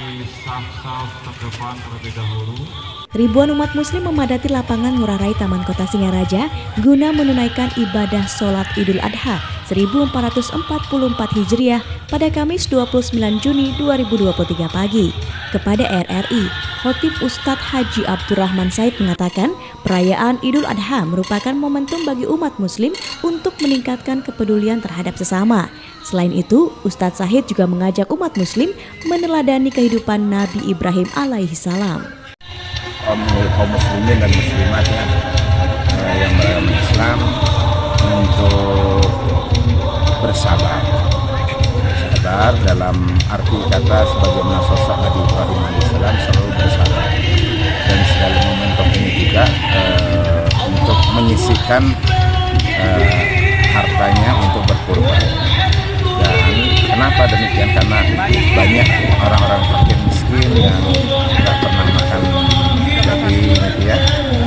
memasuki saf-saf terdepan terlebih dahulu. Ribuan umat muslim memadati lapangan Ngurah Rai Taman Kota Singaraja guna menunaikan ibadah sholat Idul Adha 1444 Hijriah pada Kamis 29 Juni 2023 pagi. Kepada RRI, Khotib Ustadz Haji Abdurrahman Said mengatakan perayaan Idul Adha merupakan momentum bagi umat muslim untuk meningkatkan kepedulian terhadap sesama. Selain itu, Ustadz Said juga mengajak umat muslim meneladani kehidupan Nabi Ibrahim alaihissalam. Kaum muslimin dan muslimat yang beragama Islam untuk bersabar dalam arti kata sebagaimana sosok Nabi Ibrahim alaihissalam selalu bersabar, dan segala momentum ini juga untuk menyisihkan hartanya untuk berkurban. Dan kenapa demikian? Karena banyak orang-orang fakir miskin yang tidak pernah makan daging, gitu ya.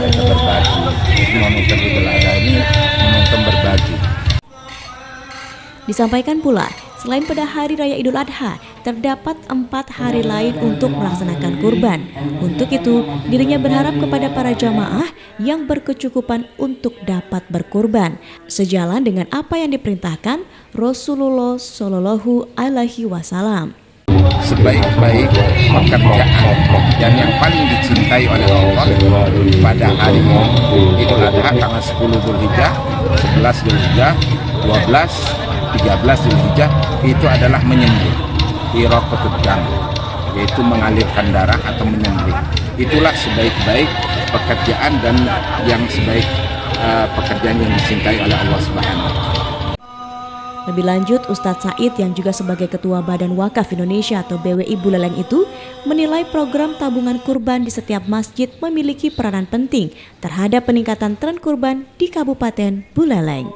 Kita berbagi. Momentum Idul Adha ini momentum berbagi. Disampaikan pula, selain pada hari raya Idul Adha, terdapat 4 hari lain untuk melaksanakan kurban. Untuk itu, dirinya berharap kepada para jamaah yang berkecukupan untuk dapat berkurban, sejalan dengan apa yang diperintahkan Rasulullah Shallallahu Alaihi Wasallam. Sebaik-baik pekerjaan dan yang paling dicintai oleh Allah pada hari Idul Adha tanggal 10 Dzulhijjah, 11 Dzulhijjah, 12, 13 Dzulhijjah itu adalah menyembelih, iraqatud dam, yaitu mengalirkan darah atau menyembelih. Itulah sebaik-baik pekerjaan dan yang sebaik pekerjaan yang dicintai oleh Allah Subhanahu wa Ta'ala. Lebih lanjut, Ustadz Said yang juga sebagai Ketua Badan Wakaf Indonesia atau BWI Buleleng itu menilai program tabungan kurban di setiap masjid memiliki peranan penting terhadap peningkatan tren kurban di Kabupaten Buleleng.